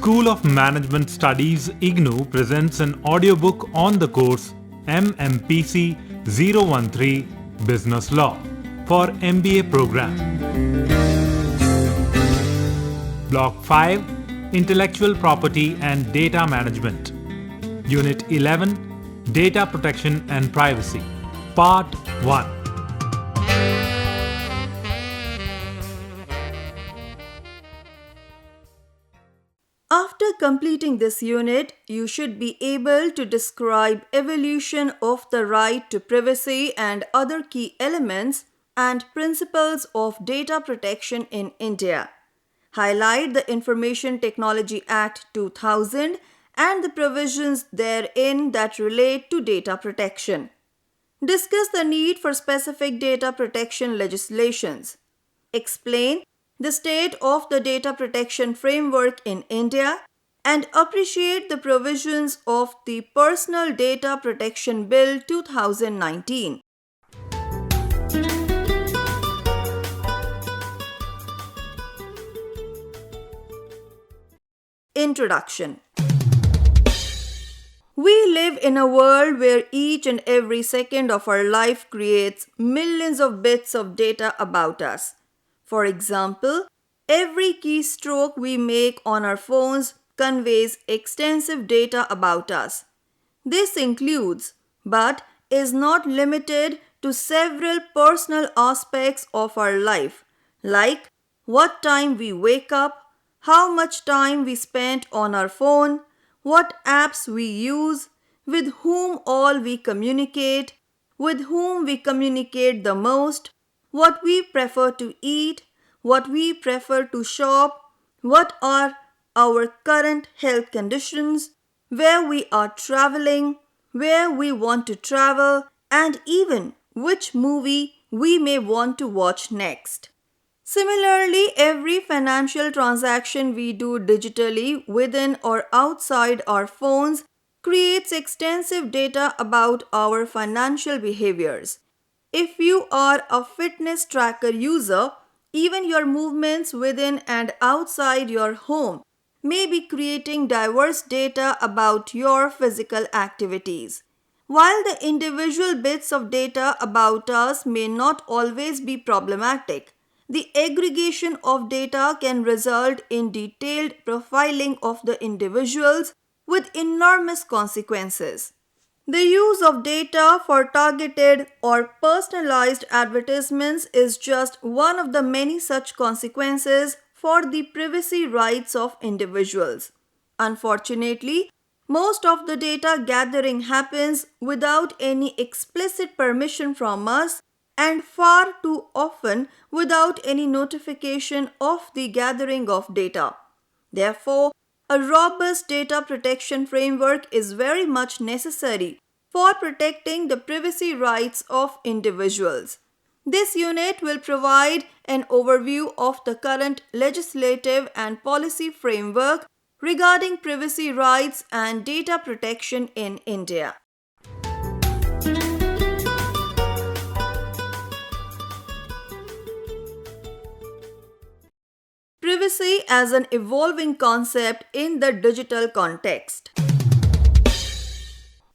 School of Management Studies IGNOU presents an audiobook on the course MMPC-013 Business Law for MBA program. Block 5 Intellectual Property and Data Management. Unit 11 Data Protection and Privacy. Part 1. After completing this unit, you should be able to describe evolution of the right to privacy and other key elements and principles of data protection in India. Highlight the Information Technology Act 2000 and the provisions therein that relate to data protection. Discuss the need for specific data protection legislations. Explain the state of the data protection framework in India and appreciate the provisions of the Personal Data Protection Bill 2019. Introduction. We live in a world where each and every second of our life creates millions of bits of data about us. For example, every keystroke we make on our phones conveys extensive data about us. This includes, but is not limited to, several personal aspects of our life, like what time we wake up, how much time we spend on our phone, what apps we use, with whom all we communicate, with whom we communicate the most, what we prefer to eat, what we prefer to shop, what are our current health conditions, where we are traveling, where we want to travel, and even which movie we may want to watch next. Similarly, every financial transaction we do digitally within or outside our phones creates extensive data about our financial behaviors. If you are a fitness tracker user, even your movements within and outside your home may be creating diverse data about your physical activities. While the individual bits of data about us may not always be problematic, the aggregation of data can result in detailed profiling of the individuals with enormous consequences. The use of data for targeted or personalized advertisements is just one of the many such consequences for the privacy rights of individuals. Unfortunately, most of the data gathering happens without any explicit permission from us and far too often without any notification of the gathering of data. Therefore, a robust data protection framework is very much necessary for protecting the privacy rights of individuals. This unit will provide an overview of the current legislative and policy framework regarding privacy rights and data protection in India. Privacy as an evolving concept in the digital context.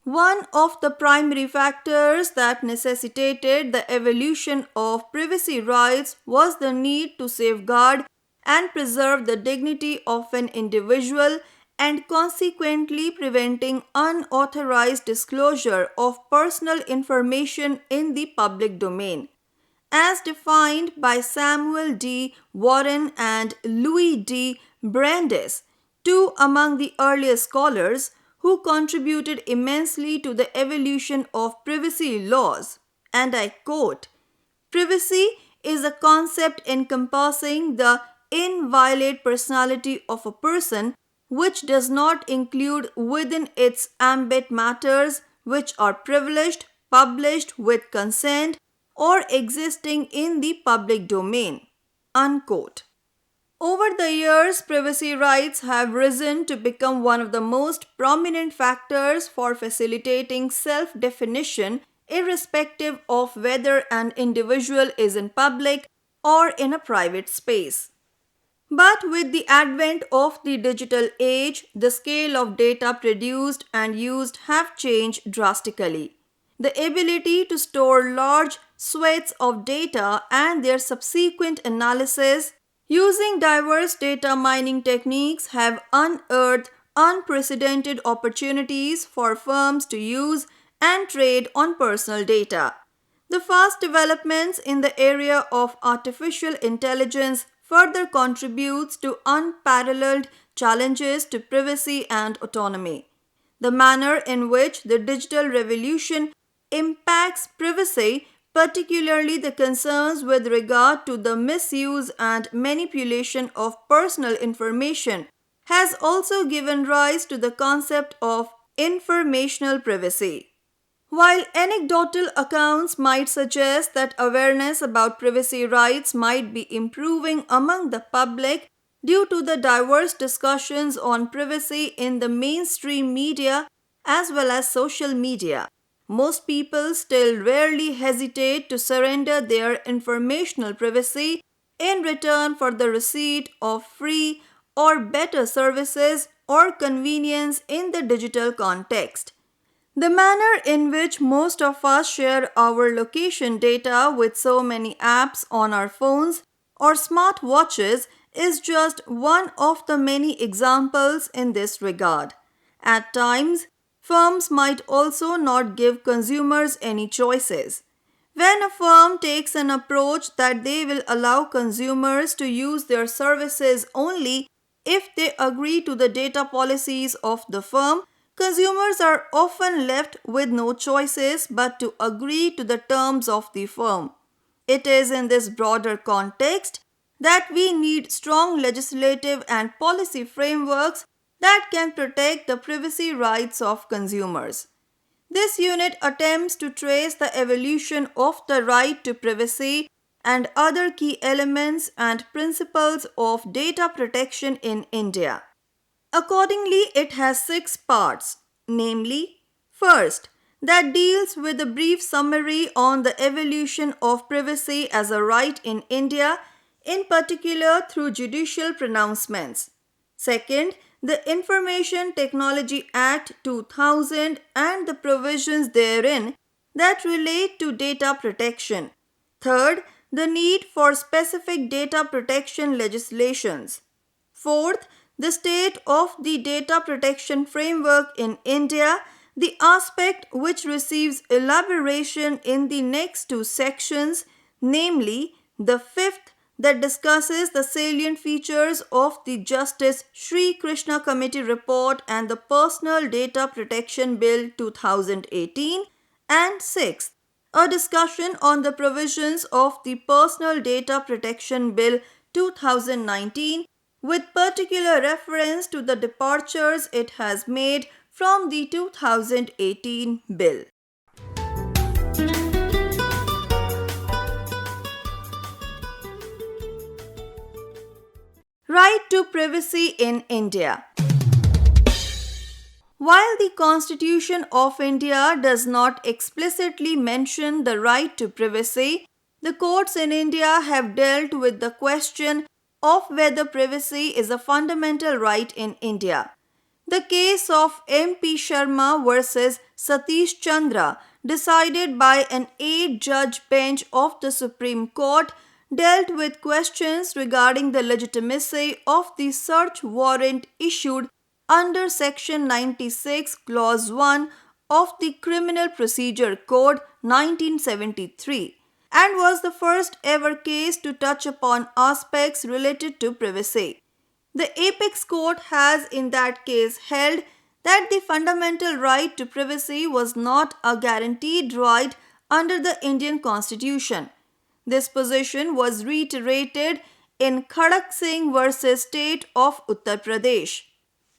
One of the primary factors that necessitated the evolution of privacy rights was the need to safeguard and preserve the dignity of an individual and consequently preventing unauthorized disclosure of personal information in the public domain. As defined by Samuel D. Warren and Louis D. Brandeis, two among the earliest scholars who contributed immensely to the evolution of privacy laws. And I quote, "Privacy is a concept encompassing the inviolate personality of a person which does not include within its ambit matters which are privileged, published with consent, or existing in the public domain." Unquote. Over the years, privacy rights have risen to become one of the most prominent factors for facilitating self-definition, irrespective of whether an individual is in public or in a private space. But with the advent of the digital age, the scale of data produced and used have changed drastically. The ability to store large swathes of data and their subsequent analysis using diverse data mining techniques have unearthed unprecedented opportunities for firms to use and trade on personal data. The fast developments in the area of artificial intelligence further contributes to unparalleled challenges to privacy and autonomy. The manner in which the digital revolution impacts privacy, particularly the concerns with regard to the misuse and manipulation of personal information, has also given rise to the concept of informational privacy. While anecdotal accounts might suggest that awareness about privacy rights might be improving among the public due to the diverse discussions on privacy in the mainstream media as well as social media, most people still rarely hesitate to surrender their informational privacy in return for the receipt of free or better services or convenience in the digital context. The manner in which most of us share our location data with so many apps on our phones or smartwatches is just one of the many examples in this regard. At times, firms might also not give consumers any choices. When a firm takes an approach that they will allow consumers to use their services only if they agree to the data policies of the firm, consumers are often left with no choices but to agree to the terms of the firm. It is in this broader context that we need strong legislative and policy frameworks that can protect the privacy rights of consumers. This unit attempts to trace the evolution of the right to privacy and other key elements and principles of data protection in India. Accordingly, it has 6 parts, namely, first, that deals with a brief summary on the evolution of privacy as a right in India, in particular through judicial pronouncements. Second, the Information Technology Act 2000 and the provisions therein that relate to data protection. Third, the need for specific data protection legislations. Fourth, the state of the data protection framework in India, the aspect which receives elaboration in the next 2 sections, namely the fifth that discusses the salient features of the Justice Sri Krishna Committee report and the Personal Data Protection Bill 2018, and sixth, a discussion on the provisions of the Personal Data Protection Bill 2019 with particular reference to the departures it has made from the 2018 bill. Right to privacy in India. While the Constitution of India does not explicitly mention the right to privacy, the courts in India have dealt with the question of whether privacy is a fundamental right in India. The case of MP Sharma versus Satish Chandra, decided by an 8-judge bench of the Supreme Court, dealt with questions regarding the legitimacy of the search warrant issued under Section 96, Clause 1 of the Criminal Procedure Code 1973, and was the first ever case to touch upon aspects related to privacy. The apex court has in that case held that the fundamental right to privacy was not a guaranteed right under the Indian Constitution. This position was reiterated in Khadak Singh versus State of Uttar Pradesh.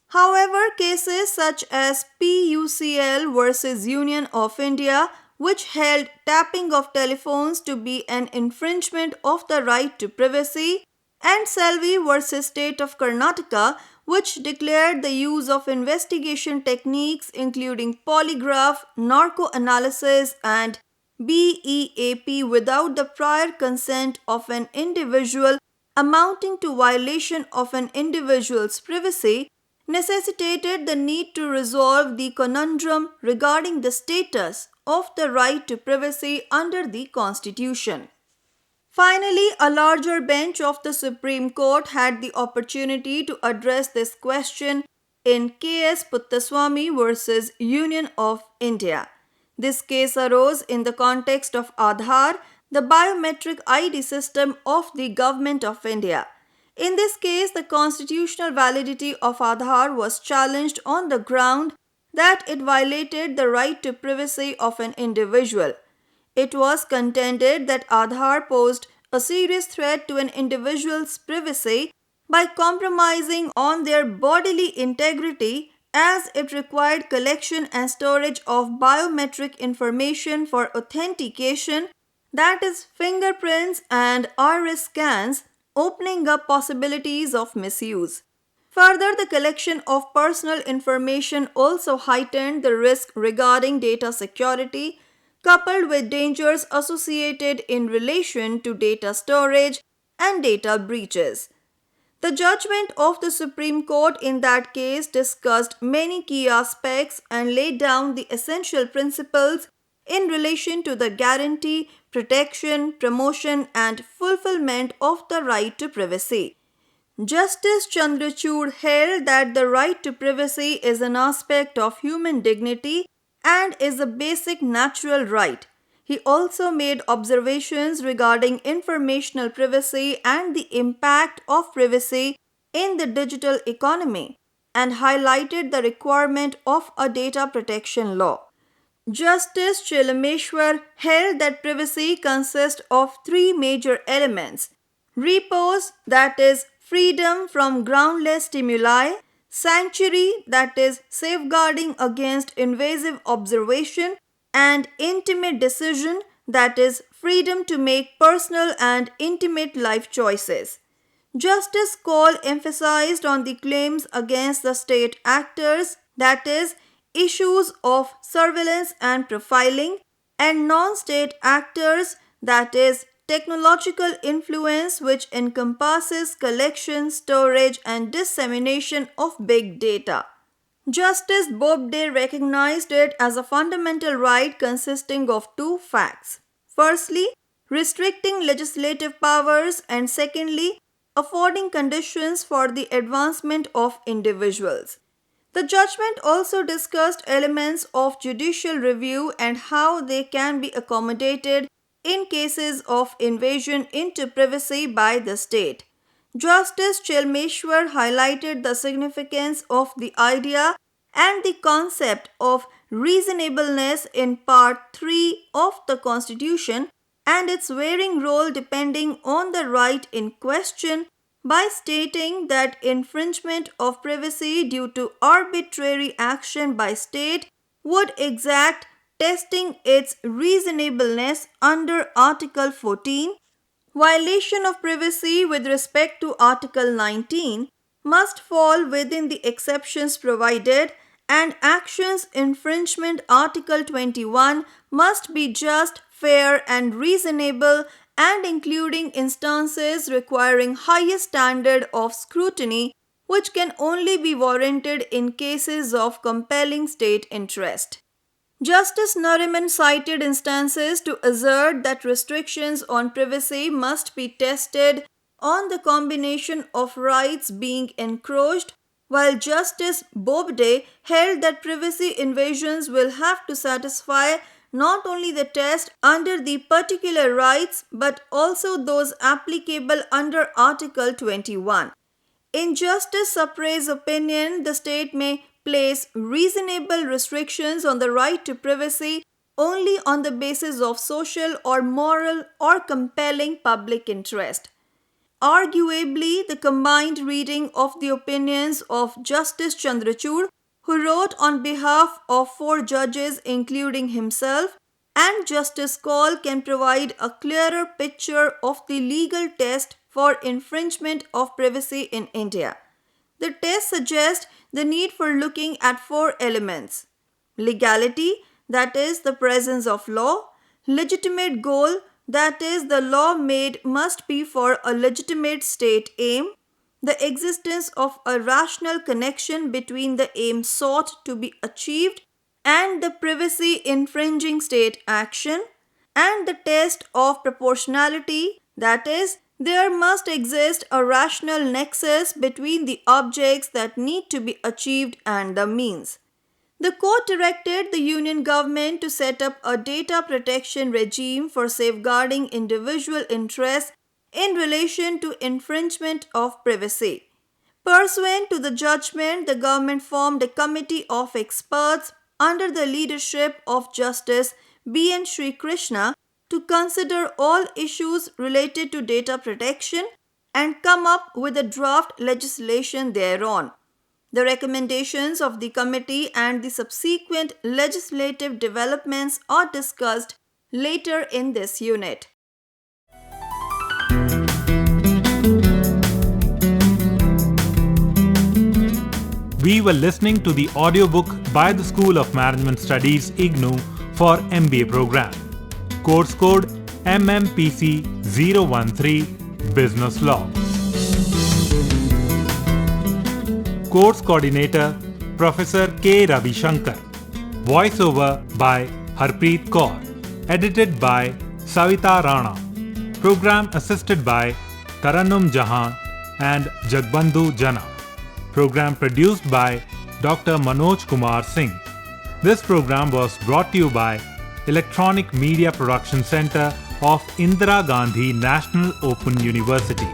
However, cases such as PUCL versus Union of India, which held tapping of telephones to be an infringement of the right to privacy, and Salvi versus State of Karnataka, which declared the use of investigation techniques including polygraph, narco-analysis and BEAP without the prior consent of an individual amounting to violation of an individual's privacy necessitated the need to resolve the conundrum regarding the status of the right to privacy under the Constitution. Finally, a larger bench of the Supreme Court had the opportunity to address this question in K.S. Puttaswamy versus Union of India. This case arose in the context of Aadhaar, the biometric ID system of the Government of India. In this case, the constitutional validity of Aadhaar was challenged on the ground that it violated the right to privacy of an individual. It was contended that Aadhaar posed a serious threat to an individual's privacy by compromising on their bodily integrity, as it required collection and storage of biometric information for authentication, that is, fingerprints and iris scans, opening up possibilities of misuse. Further, the collection of personal information also heightened the risk regarding data security, coupled with dangers associated in relation to data storage and data breaches. The judgment of the Supreme Court in that case discussed many key aspects and laid down the essential principles in relation to the guarantee, protection, promotion, and fulfillment of the right to privacy. Justice Chandrachud held that the right to privacy is an aspect of human dignity and is a basic natural right. He also made observations regarding informational privacy and the impact of privacy in the digital economy and highlighted the requirement of a data protection law. Justice Chilameshwar held that privacy consists of three major elements: repose, that is, freedom from groundless stimuli; sanctuary, that is, safeguarding against invasive observation; and intimate decision, that is, freedom to make personal and intimate life choices. Justice Kaul emphasized on the claims against the state actors, that is, issues of surveillance and profiling, and non-state actors, that is, technological influence which encompasses collection, storage, and dissemination of big data. Justice Bobde recognized it as a fundamental right consisting of two facts. Firstly, restricting legislative powers, and secondly, affording conditions for the advancement of individuals. The judgment also discussed elements of judicial review and how they can be accommodated in cases of invasion into privacy by the state. Justice Chelmeshwar highlighted the significance of the idea and the concept of reasonableness in Part 3 of the Constitution and its varying role depending on the right in question, by stating that infringement of privacy due to arbitrary action by state would exact testing its reasonableness under Article 14. Violation of privacy with respect to Article 19 must fall within the exceptions provided, and actions infringement Article 21 must be just, fair, and reasonable, and including instances requiring highest standard of scrutiny, which can only be warranted in cases of compelling state interest. Justice Nariman cited instances to assert that restrictions on privacy must be tested on the combination of rights being encroached, while Justice Bobde held that privacy invasions will have to satisfy not only the test under the particular rights but also those applicable under Article 21. In Justice Sapre's opinion, the state may place reasonable restrictions on the right to privacy only on the basis of social or moral or compelling public interest. Arguably, the combined reading of the opinions of Justice Chandrachud, who wrote on behalf of 4 judges including himself, and Justice Kaul can provide a clearer picture of the legal test for infringement of privacy in India. The test suggests the need for looking at 4 elements: legality, that is, the presence of law; legitimate goal, That is, the law made must be for a legitimate state aim, the existence of a rational connection between the aim sought to be achieved and the privacy infringing state action, and the test of proportionality, that is, there must exist a rational nexus between the objects that need to be achieved and the means. The court directed the Union government to set up a data protection regime for safeguarding individual interests in relation to infringement of privacy. Pursuant to the judgment, the government formed a committee of experts under the leadership of Justice B.N. Sri Krishna to consider all issues related to data protection and come up with a draft legislation thereon. The recommendations of the committee and the subsequent legislative developments are discussed later in this unit. We were listening to the audiobook by the School of Management Studies IGNOU for MBA program. Course code MMPC-013 Business Law. Course Coordinator Professor K. Ravi Shankar. Voiceover by Harpreet Kaur. Edited by Savita Rana. Program assisted by Tarannum Jahan and Jagbandhu Jana. Program produced by Dr. Manoj Kumar Singh. This program was brought to you by Electronic Media Production Center of Indira Gandhi National Open University.